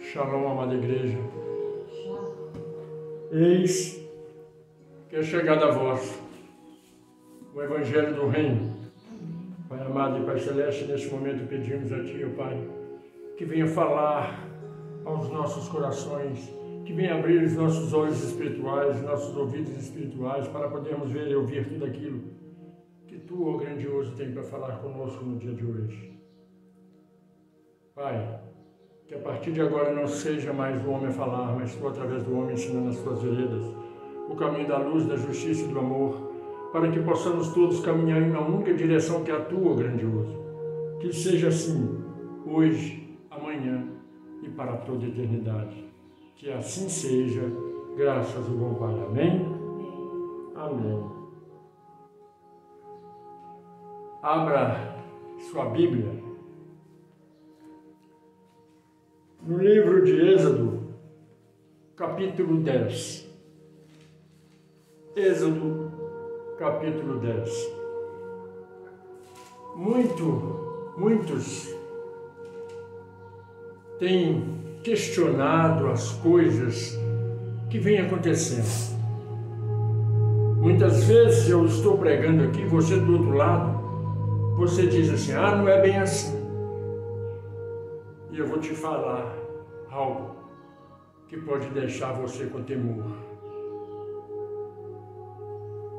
Shalom, amada igreja. Eis que é chegada a vós o Evangelho do Reino. Pai amado e Pai Celeste, neste momento pedimos a Ti, ó Pai, que venha falar aos nossos corações, que venha abrir os nossos olhos espirituais, nossos ouvidos espirituais, para podermos ver e ouvir tudo aquilo que Tu, ó grandioso, tem para falar conosco no dia de hoje. Pai, que a partir de agora não seja mais o homem a falar, mas Tu, através do homem, ensinando as Tuas veredas, o caminho da luz, da justiça e do amor, para que possamos todos caminhar em uma única direção que é a Tua, grandioso. Que seja assim, hoje, amanhã e para toda a eternidade. Que assim seja, graças ao bom Pai. Amém? Amém. Abra sua Bíblia no livro de Êxodo, capítulo 10. Êxodo, capítulo 10. Muitos têm questionado as coisas que vêm acontecendo. Muitas vezes eu estou pregando aqui, você do outro lado, você diz assim, não é bem assim. E eu vou te falar algo que pode deixar você com temor.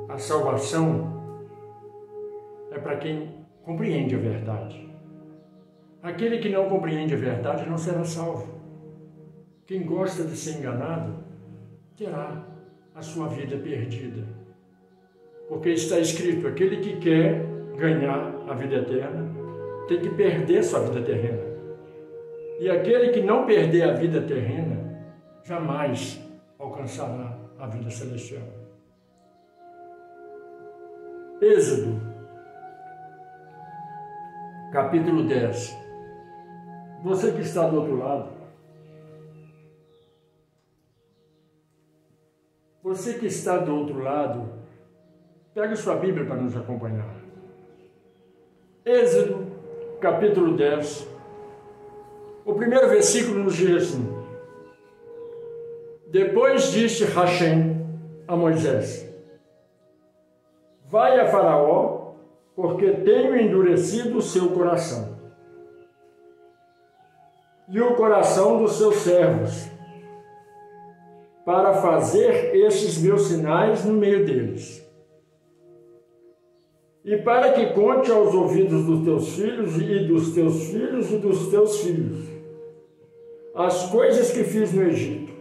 A salvação é para quem compreende a verdade. Aquele que não compreende a verdade não será salvo. Quem gosta de ser enganado terá a sua vida perdida. Porque está escrito, aquele que quer ganhar a vida eterna tem que perder sua vida terrena. E aquele que não perder a vida terrena jamais alcançará a vida celestial. Êxodo, capítulo 10. Você que está do outro lado, pegue sua Bíblia para nos acompanhar. Êxodo, capítulo 10. O primeiro versículo nos diz assim: Depois disse Hashem a Moisés: Vai a Faraó, porque tenho endurecido o seu coração e o coração dos seus servos, para fazer estes meus sinais no meio deles, e para que conte aos ouvidos dos teus filhos e dos teus filhos e dos teus filhos as coisas que fiz no Egito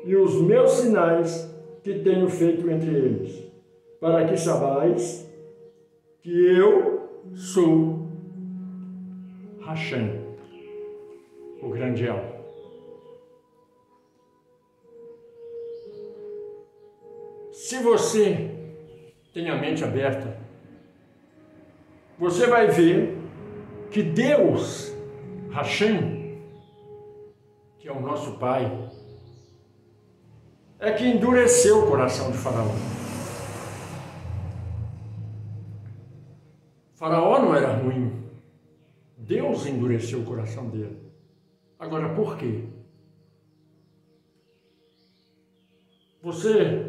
e os meus sinais que tenho feito entre eles, para que saibais que eu sou Hashem, o grande El. Se você tem a mente aberta, você vai ver que Deus, Hashem, que é o nosso Pai, é que endureceu o coração de Faraó. Faraó não era ruim. Deus endureceu o coração dele. Agora, por quê? Você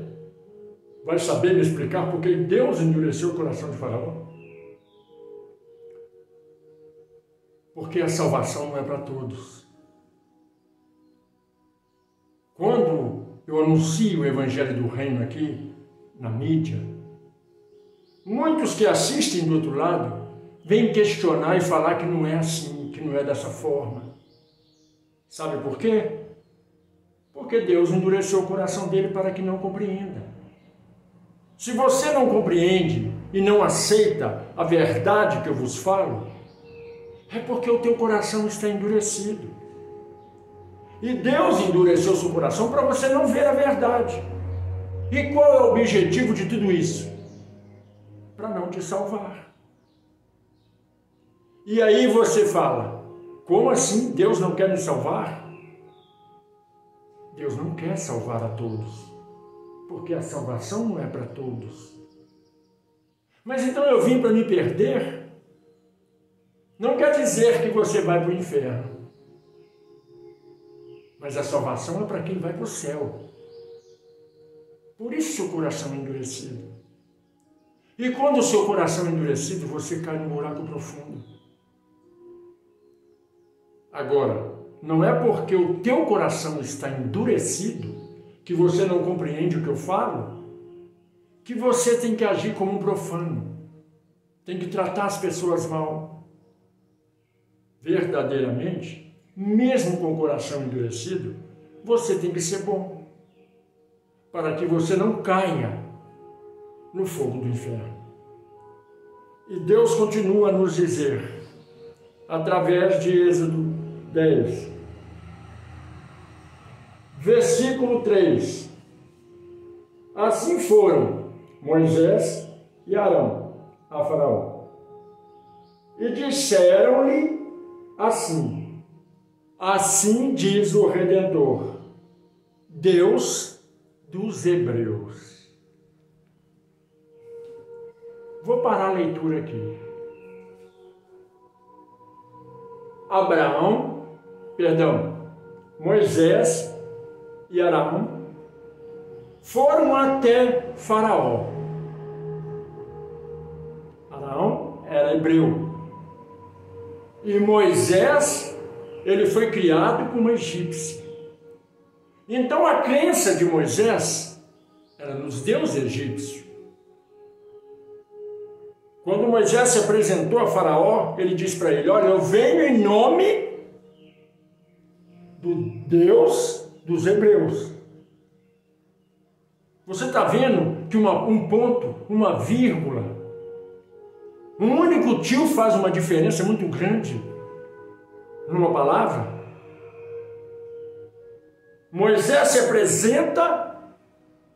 vai saber me explicar por que Deus endureceu o coração de Faraó? Porque a salvação não é para todos. Quando eu anuncio o Evangelho do Reino aqui, na mídia, muitos que assistem do outro lado vêm questionar e falar que não é assim, que não é dessa forma. Sabe por quê? Porque Deus endureceu o coração dele para que não compreenda. Se você não compreende e não aceita a verdade que eu vos falo, é porque o teu coração está endurecido. E Deus endureceu o seu coração para você não ver a verdade. E qual é o objetivo de tudo isso? Para não te salvar. E aí você fala, como assim Deus não quer me salvar? Deus não quer salvar a todos, porque a salvação não é para todos. Mas então eu vim para me perder? Não quer dizer que você vai para o inferno. Mas a salvação é para quem vai para o céu. Por isso o coração é endurecido. E quando o seu coração é endurecido, você cai num buraco profundo. Agora, não é porque o teu coração está endurecido que você não compreende o que eu falo, que você tem que agir como um profano, tem que tratar as pessoas mal. Verdadeiramente, mesmo com o coração endurecido, você tem que ser bom, para que você não caia no fogo do inferno. E Deus continua a nos dizer, através de Êxodo 10, versículo 3, assim foram Moisés e Arão a Faraó, e disseram-lhe assim, assim diz o Redentor, Deus dos Hebreus. Vou parar a leitura aqui. Moisés e Arão foram até Faraó. Arão era hebreu. E Moisés, ele foi criado como egípcio. Então a crença de Moisés era nos deuses egípcios. Quando Moisés se apresentou a Faraó, ele disse para ele, olha, eu venho em nome do Deus dos Hebreus. Você está vendo que um ponto, uma vírgula, um único tio faz uma diferença muito grande numa palavra? Moisés se apresenta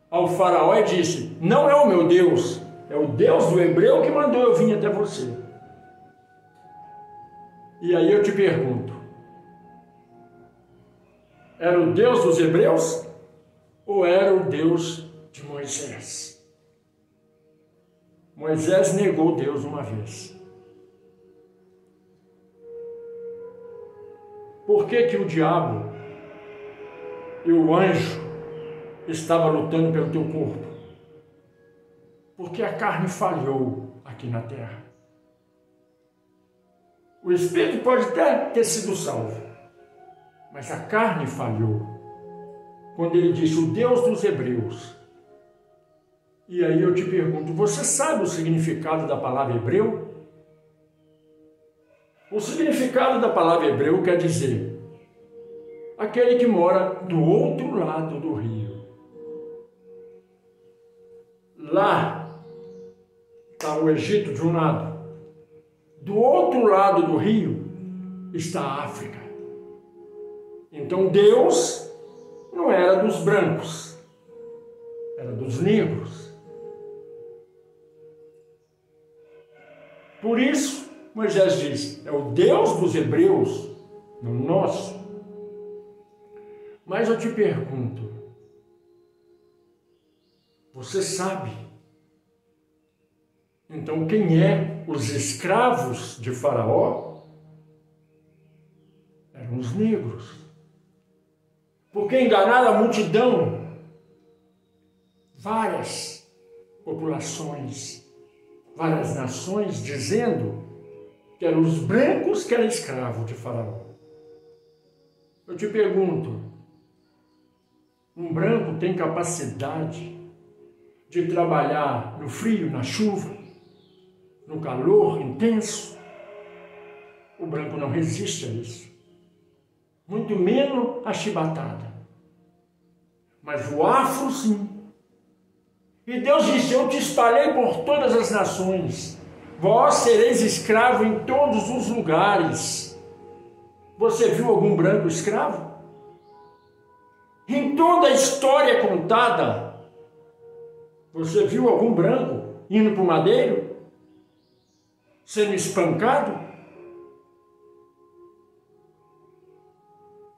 ao Faraó e disse, não é o meu Deus, é o Deus do hebreu que mandou eu vir até você. E aí eu te pergunto, era o Deus dos hebreus ou era o Deus de Moisés? Moisés negou Deus uma vez. Por que que o diabo e o anjo estavam lutando pelo teu corpo? Porque a carne falhou aqui na terra. O espírito pode até ter sido salvo, mas a carne falhou. Quando ele disse, o Deus dos Hebreus. E aí eu te pergunto, você sabe o significado da palavra hebreu? O significado da palavra hebreu quer dizer, aquele que mora do outro lado do rio. Lá está o Egito de um lado. Do outro lado do rio está a África. Então Deus não era dos brancos, era dos negros. Por isso, Moisés diz, é o Deus dos Hebreus, não nosso. Mas eu te pergunto, você sabe? Então quem é os escravos de Faraó? Eram os negros. Porque enganaram a multidão, várias populações, várias nações, dizendo que eram os brancos que eram escravos de Faraó. Eu te pergunto, um branco tem capacidade de trabalhar no frio, na chuva, no calor intenso? O branco não resiste a isso. Muito menos a chibatada. Mas o afro, sim. E Deus disse, eu te espalhei por todas as nações. Vós sereis escravo em todos os lugares. Você viu algum branco escravo? Em toda a história contada, você viu algum branco indo para o madeiro? Sendo espancado?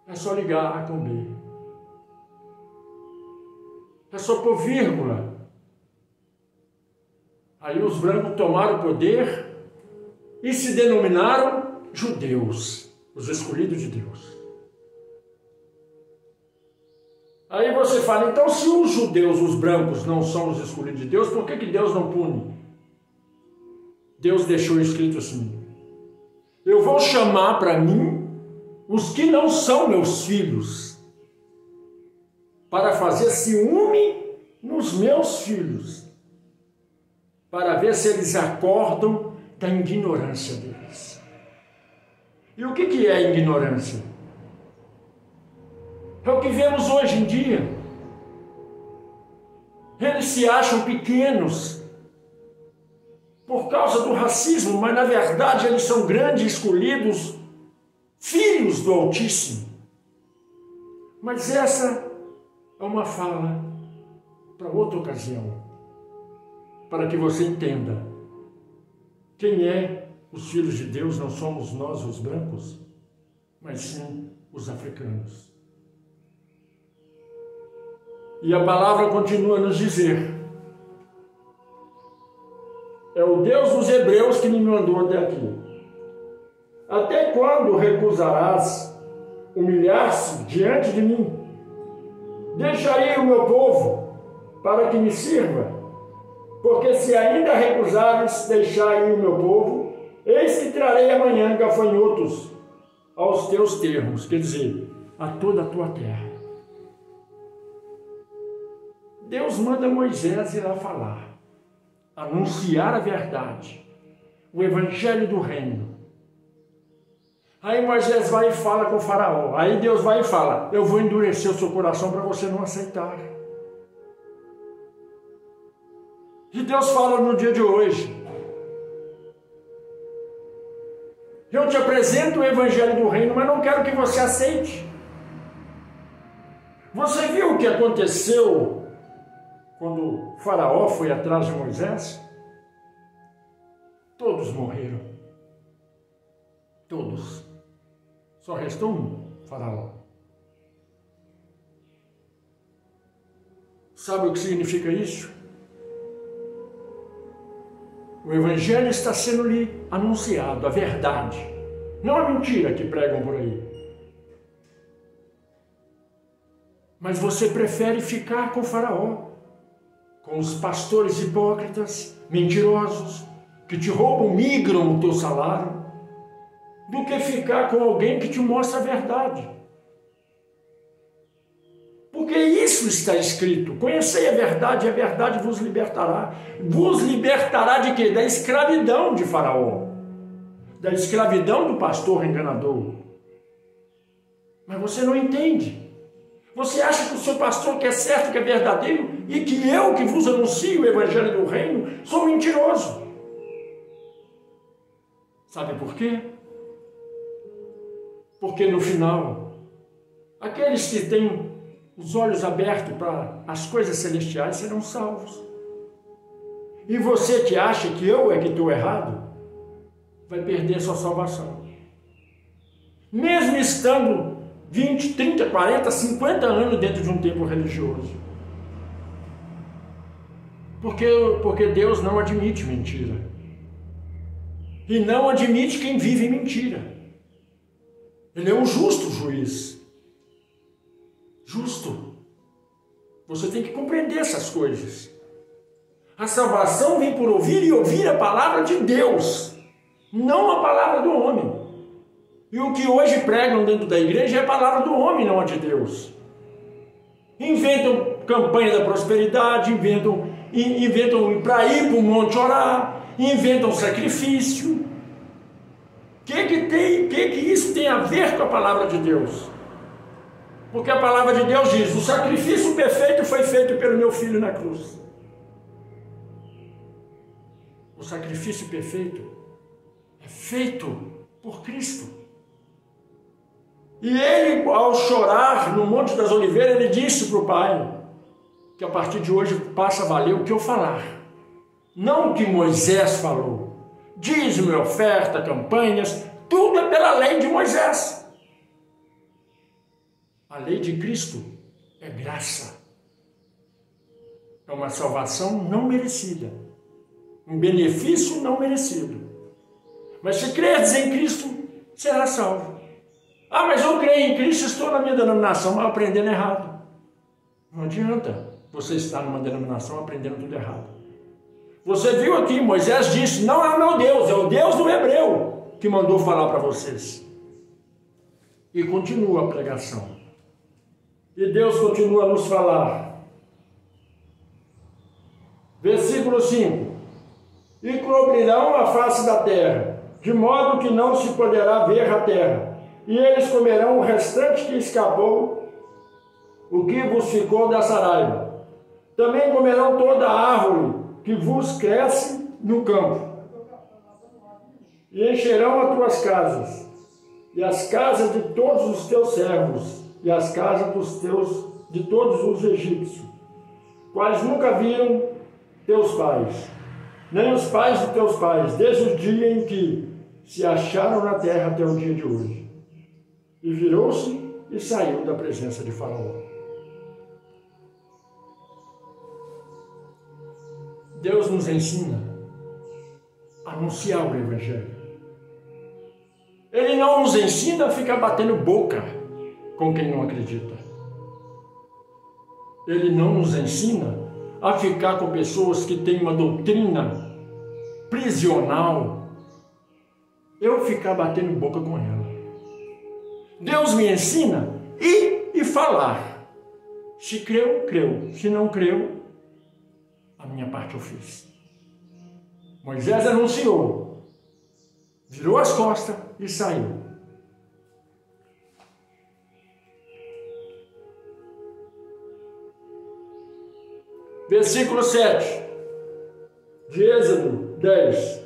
É só ligar A com B. É só pôr vírgula. Aí os brancos tomaram o poder e se denominaram judeus, os escolhidos de Deus. Aí você fala, então se os judeus, os brancos, não são os escolhidos de Deus, por que Deus não pune? Deus deixou escrito assim: eu vou chamar para mim os que não são meus filhos, para fazer ciúme nos meus filhos, para ver se eles acordam da ignorância deles. E o que é ignorância? É o que vemos hoje em dia. Eles se acham pequenos por causa do racismo, mas na verdade eles são grandes escolhidos, filhos do Altíssimo. Mas essa é uma fala para outra ocasião, para que você entenda quem é os filhos de Deus. Não somos nós os brancos, mas sim os africanos. E a palavra continua a nos dizer: é o Deus dos hebreus que me mandou até aqui. Até quando recusarás humilhar-se diante de mim? Deixarei o meu povo para que me sirva, porque se ainda recusares deixar aí o meu povo, eis que trarei amanhã gafanhotos aos teus termos, quer dizer, a toda a tua terra. Deus manda Moisés ir lá falar, anunciar a verdade, o evangelho do reino. Aí Moisés vai e fala com o faraó. Aí Deus vai e fala: eu vou endurecer o seu coração para você não aceitar. E Deus fala no dia de hoje: eu te apresento o evangelho do reino, mas não quero que você aceite. Você viu o que aconteceu quando o faraó foi atrás de Moisés? Todos morreram. Todos. Só restou um, faraó. Sabe o que significa isso? O evangelho está sendo lhe anunciado, a verdade, não a mentira que pregam por aí. Mas você prefere ficar com o faraó, com os pastores hipócritas, mentirosos, que te roubam, migram o teu salário, do que ficar com alguém que te mostra a verdade. Porque isso está escrito: conhecei a verdade vos libertará. Vos libertará de quê? Da escravidão de Faraó, da escravidão do pastor enganador. Mas você não entende. Você acha que o seu pastor que é certo, que é verdadeiro, e que eu que vos anuncio o evangelho do reino sou mentiroso. Sabe por quê? Porque no final, aqueles que têm os olhos abertos para as coisas celestiais serão salvos. E você que acha que eu é que estou errado, vai perder sua salvação. Mesmo estando 20, 30, 40, 50 anos dentro de um templo religioso. Porque Deus não admite mentira. E não admite quem vive em mentira. Ele é um justo juiz. Justo. Você tem que compreender essas coisas. A salvação vem por ouvir e ouvir a palavra de Deus, não a palavra do homem. E o que hoje pregam dentro da igreja é a palavra do homem, não a de Deus. Inventam campanha da prosperidade, inventam para ir para o monte orar, inventam sacrifício. O que isso tem a ver com a palavra de Deus? Porque a palavra de Deus diz: o sacrifício perfeito foi feito pelo meu filho na cruz. O sacrifício perfeito é feito por Cristo. E ele, ao chorar no Monte das Oliveiras, ele disse para o Pai que a partir de hoje passa a valer o que eu falar, não o que Moisés falou. Dízimo, oferta, campanhas, tudo é pela lei de Moisés. A lei de Cristo é graça. É uma salvação não merecida. Um benefício não merecido. Mas se creres em Cristo, será salvo. Ah, mas eu creio em Cristo, estou na minha denominação, mas aprendendo errado. Não adianta você estar numa denominação aprendendo tudo errado. Você viu aqui, Moisés disse, não é o meu Deus, é o Deus do hebreu que mandou falar para vocês. E continua a pregação. E Deus continua a nos falar. Versículo 5. E cobrirão a face da terra, de modo que não se poderá ver a terra. E eles comerão o restante que escapou, o que vos ficou da saraiva. Também comerão toda a árvore que vos cresce no campo. E encherão as tuas casas, e as casas de todos os teus servos, e as casas de todos os egípcios, quais nunca viram teus pais, nem os pais de teus pais, desde o dia em que se acharam na terra até o dia de hoje. E virou-se e saiu da presença de Faraó. Deus nos ensina a anunciar o Evangelho. Ele não nos ensina a ficar batendo boca com quem não acredita. Ele não nos ensina a ficar com pessoas que têm uma doutrina prisional. Eu ficar batendo boca com ela. Deus me ensina ir e falar. Se creu, creu. Se não creu, a minha parte eu fiz. Moisés anunciou, virou as costas e saiu. Versículo 7 de Êxodo 10.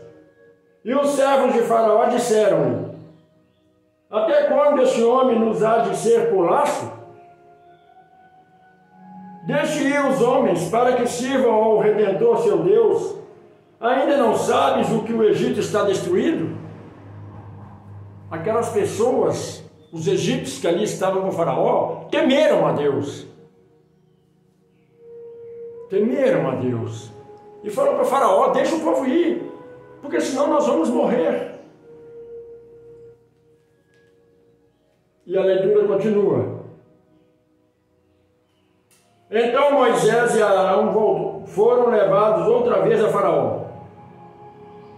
E os servos de Faraó disseram-lhe, até quando este homem nos há de ser por laço? Deixe ir os homens para que sirvam ao Redentor seu Deus. Ainda não sabes o que o Egito está destruído? Aquelas pessoas, os egípcios que ali estavam com o Faraó, temeram a Deus. Temeram a Deus. E falaram para o Faraó, deixa o povo ir, porque senão nós vamos morrer. E a leitura continua. Então Moisés e Arão foram levados outra vez a Faraó.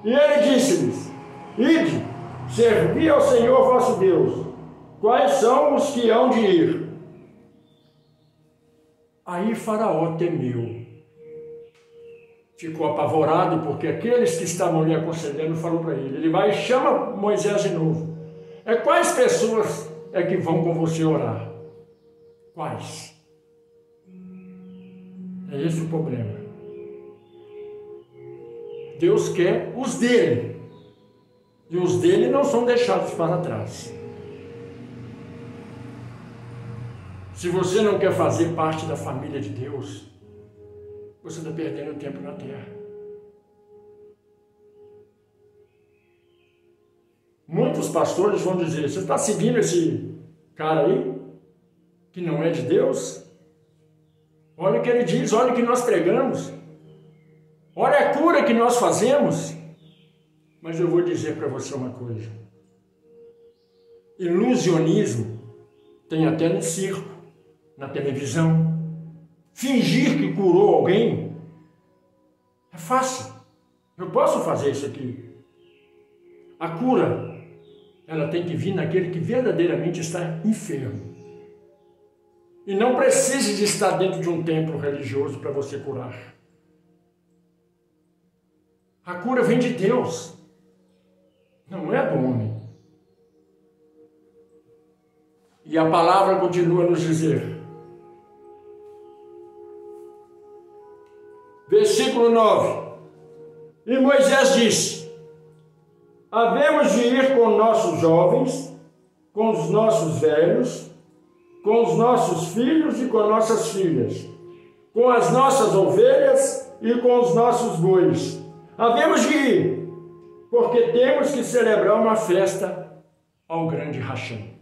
E ele disse-lhes, ide, servi ao Senhor vosso Deus. Quais são os que hão de ir? Aí Faraó temeu. Ficou apavorado, porque aqueles que estavam lhe aconselhando falaram para ele. Ele vai e chama Moisés de novo. Quais pessoas é que vão com você orar? Quais? É esse o problema. Deus quer os dele. E os dele não são deixados para trás. Se você não quer fazer parte da família de Deus, você está perdendo tempo na terra. Muitos pastores vão dizer, você está seguindo esse cara aí, que não é de Deus? Olha o que ele diz, olha o que nós pregamos. Olha a cura que nós fazemos. Mas eu vou dizer para você uma coisa. Ilusionismo tem até no circo, na televisão. Fingir que curou alguém é fácil. Eu posso fazer isso aqui. A cura, ela tem que vir naquele que verdadeiramente está enfermo. E não precisa de estar dentro de um templo religioso para você curar. A cura vem de Deus, não é do homem. E a palavra continua a nos dizer. Versículo 9. E Moisés disse, havemos de ir com nossos jovens, com os nossos velhos, com os nossos filhos e com nossas filhas, com as nossas ovelhas e com os nossos bois. Havemos de ir, porque temos que celebrar uma festa ao grande Hashem.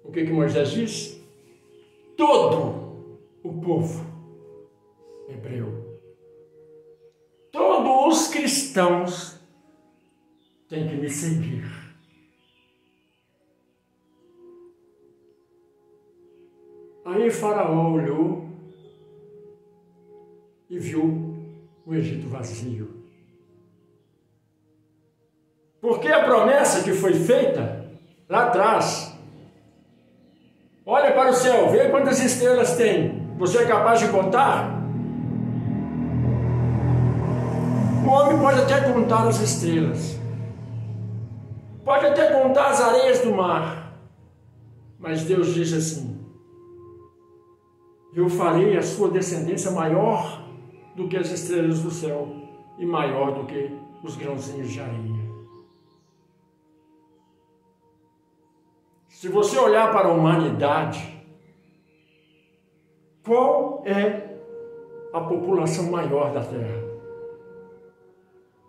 O que Moisés disse? Todo o povo hebreu, todos os cristãos têm que me seguir. Porém, Faraó olhou e viu o Egito vazio. Porque a promessa que foi feita lá atrás, olha para o céu, vê quantas estrelas tem. Você é capaz de contar? O homem pode até contar as estrelas, pode até contar as areias do mar, mas Deus diz assim: eu farei a sua descendência maior do que as estrelas do céu e maior do que os grãozinhos de areia. Se você olhar para a humanidade, qual é a população maior da Terra?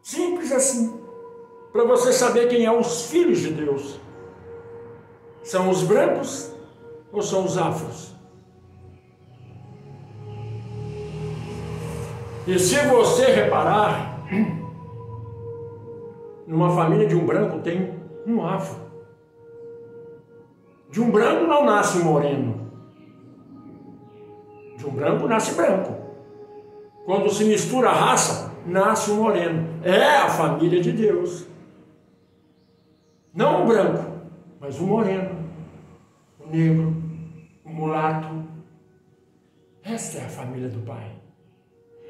Simples assim, para você saber quem é os filhos de Deus. São os brancos ou são os afros? E se você reparar, numa família de um branco tem um afro. De um branco não nasce um moreno. De um branco nasce branco. Quando se mistura a raça, nasce um moreno. É a família de Deus. Não o branco, mas o moreno, o negro, o mulato. Esta é a família do Pai.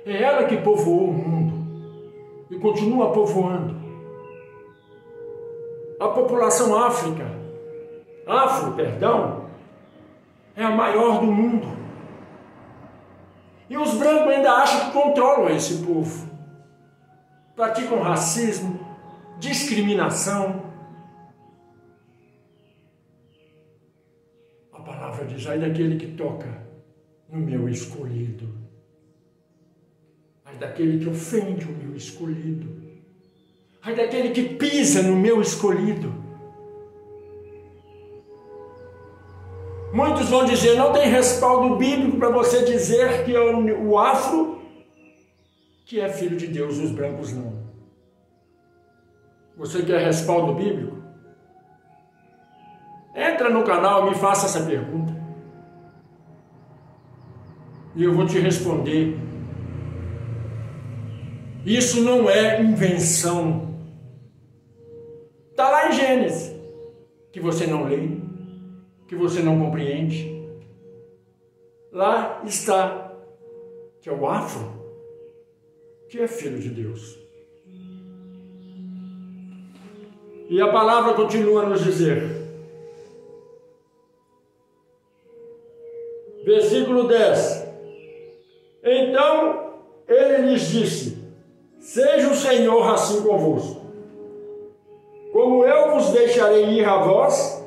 É ela que povoou o mundo e continua povoando. A população afro, é a maior do mundo. E os brancos ainda acham que controlam esse povo. Praticam racismo, discriminação. A palavra diz: ai daquele que toca no meu escolhido. Ai daquele que ofende o meu escolhido. Ai daquele que pisa no meu escolhido. Muitos vão dizer: não tem respaldo bíblico para você dizer que é o afro que é filho de Deus, os brancos não. Você quer respaldo bíblico? Entra no canal e me faça essa pergunta. E eu vou te responder. Isso não é invenção. Está lá em Gênesis, que você não lê, que você não compreende. Lá está que é o afro, que é filho de Deus. E a palavra continua a nos dizer, versículo 10: então ele lhes disse: seja o Senhor assim convosco, como eu vos deixarei ir a vós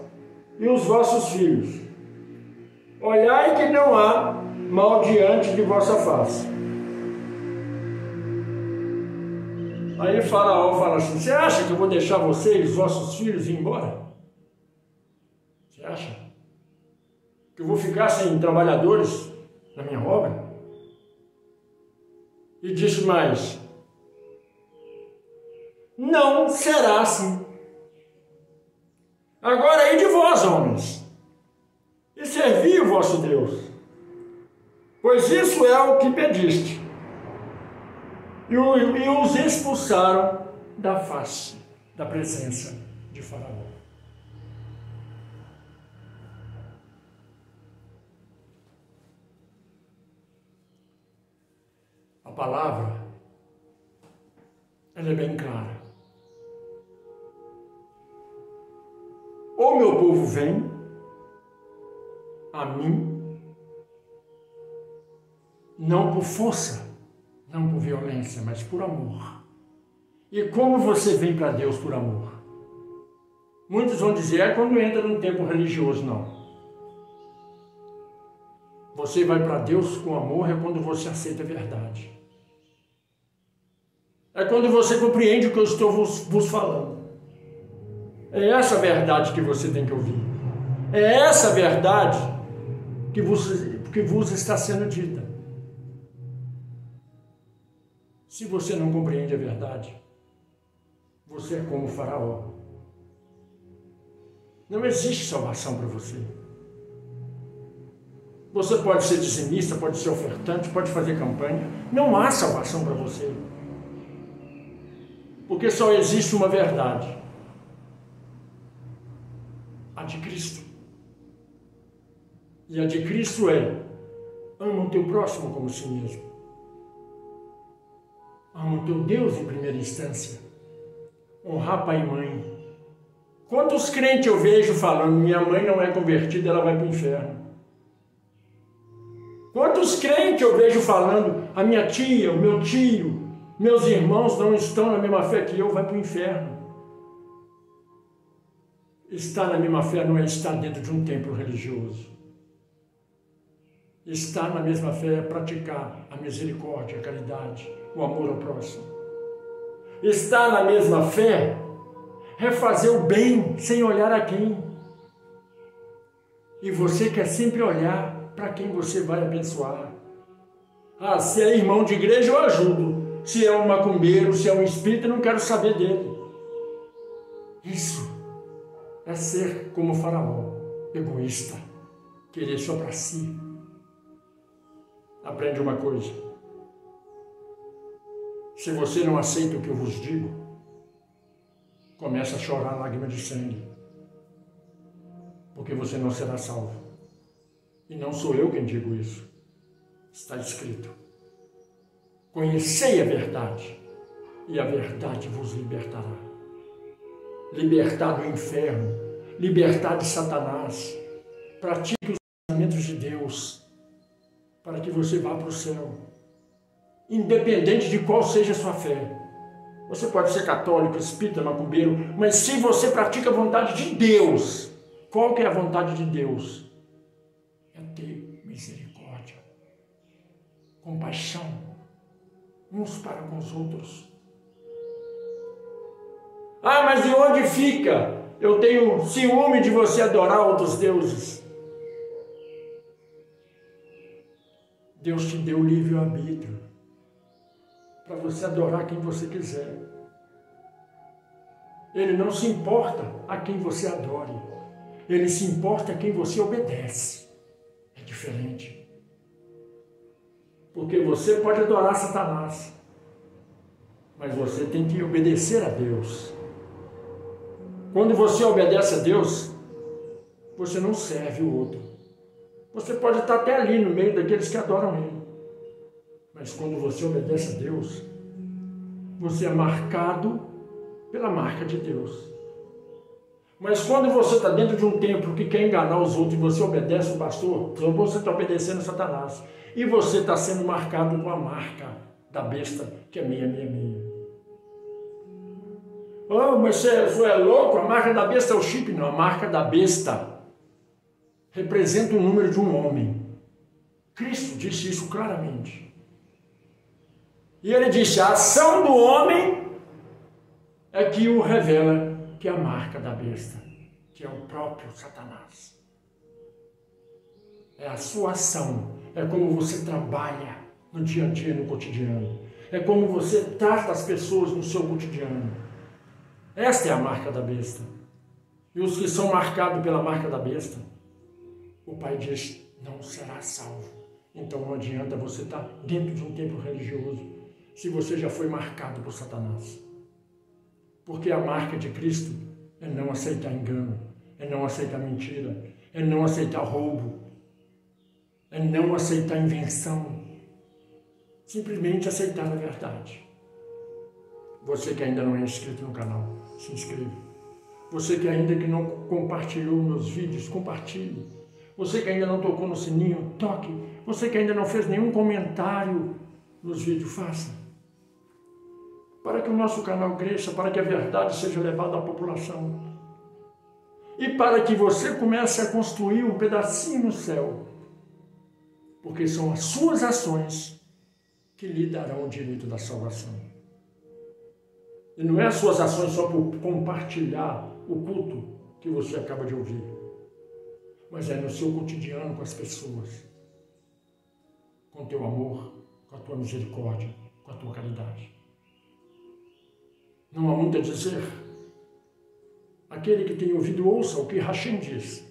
e os vossos filhos. Olhai que não há mal diante de vossa face. Aí Faraó fala assim: você acha que eu vou deixar você e os vossos filhos ir embora? Você acha que eu vou ficar sem trabalhadores na minha obra? E disse mais: não será assim. Agora aí de vós, homens, e servi o vosso Deus, pois isso é o que pediste. E os expulsaram da face, da presença de Faraó. A palavra, ela é bem clara. O meu povo vem a mim, não por força, não por violência, mas por amor. E como você vem para Deus por amor? Muitos vão dizer: é quando entra num tempo religioso. Não. Você vai para Deus com amor é quando você aceita a verdade. É quando você compreende o que eu estou vos falando. É essa verdade que você tem que ouvir. É essa verdade que vos está sendo dita. Se você não compreende a verdade, você é como o Faraó. Não existe salvação para você. Você pode ser dizimista, pode ser ofertante, pode fazer campanha. Não há salvação para você. Porque só existe uma verdade. A de Cristo. E a de Cristo é: ama o teu próximo como si mesmo. Ama o teu Deus em primeira instância. Honrar pai e mãe. Quantos crentes eu vejo falando: minha mãe não é convertida, ela vai para o inferno. Quantos crentes eu vejo falando: a minha tia, o meu tio, meus irmãos não estão na mesma fé que eu, vai para o inferno. Estar na mesma fé não é estar dentro de um templo religioso. Estar na mesma fé é praticar a misericórdia, a caridade, o amor ao próximo. Estar na mesma fé é fazer o bem sem olhar a quem. E você quer sempre olhar para quem você vai abençoar. Ah, se é irmão de igreja, eu ajudo. Se é um macumbeiro, se é um espírita, eu não quero saber dele. Isso é ser como Faraó, egoísta, querer só para si. Aprende uma coisa: se você não aceita o que eu vos digo, começa a chorar lágrima de sangue, porque você não será salvo. E não sou eu quem digo isso. Está escrito: conhecei a verdade, e a verdade vos libertará. Libertar do inferno, libertar de Satanás. Pratique os ensinamentos de Deus, para que você vá para o céu. Independente de qual seja a sua fé. Você pode ser católico, espírita, macumbeiro, mas se você pratica a vontade de Deus, qual que é a vontade de Deus? É ter misericórdia, compaixão, uns para com os outros. Ah, mas de onde fica? Eu tenho ciúme de você adorar outros deuses. Deus te deu livre-arbítrio para você adorar quem você quiser. Ele não se importa a quem você adore. Ele se importa a quem você obedece. É diferente. Porque você pode adorar Satanás, mas você tem que obedecer a Deus. Quando você obedece a Deus, você não serve o outro. Você pode estar até ali no meio daqueles que adoram Ele. Mas quando você obedece a Deus, você é marcado pela marca de Deus. Mas quando você está dentro de um templo que quer enganar os outros e você obedece o pastor, então você está obedecendo a Satanás. E você está sendo marcado com a marca da besta, que é 666. Oh, mas você é louco? A marca da besta é o chip. Não, a marca da besta representa o número de um homem. Cristo disse isso claramente. E ele disse: a ação do homem é que o revela, que é a marca da besta, que é o próprio Satanás. É a sua ação, é como você trabalha no dia a dia, no cotidiano. É como você trata as pessoas no seu cotidiano. Esta é a marca da besta. E os que são marcados pela marca da besta, o Pai diz: não será salvo. Então não adianta você estar dentro de um templo religioso se você já foi marcado por Satanás. Porque a marca de Cristo é não aceitar engano, é não aceitar mentira, é não aceitar roubo, é não aceitar invenção, simplesmente aceitar a verdade. Você que ainda não é inscrito no canal, se inscreva. Você que ainda não compartilhou meus vídeos, compartilhe. Você que ainda não tocou no sininho, toque. Você que ainda não fez nenhum comentário nos vídeos, faça. Para que o nosso canal cresça, para que a verdade seja levada à população. E para que você comece a construir um pedacinho no céu. Porque são as suas ações que lhe darão o direito da salvação. E não é as suas ações só por compartilhar o culto que você acaba de ouvir. Mas é no seu cotidiano com as pessoas. Com o teu amor, com a tua misericórdia, com a tua caridade. Não há muito a dizer. Aquele que tem ouvido, ouça o que Hashem diz.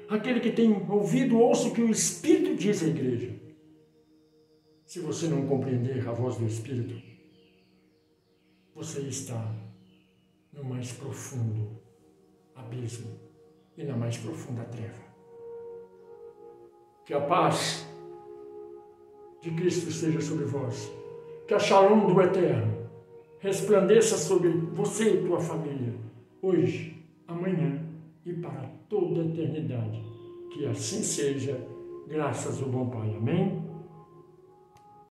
Aquele que tem ouvido, ouça o que o Espírito diz à igreja. Se você não compreender a voz do Espírito, você está no mais profundo abismo e na mais profunda treva. Que a paz de Cristo esteja sobre vós. Que a shalom do Eterno resplandeça sobre você e tua família, hoje, amanhã e para toda a eternidade. Que assim seja, graças ao bom Pai. Amém?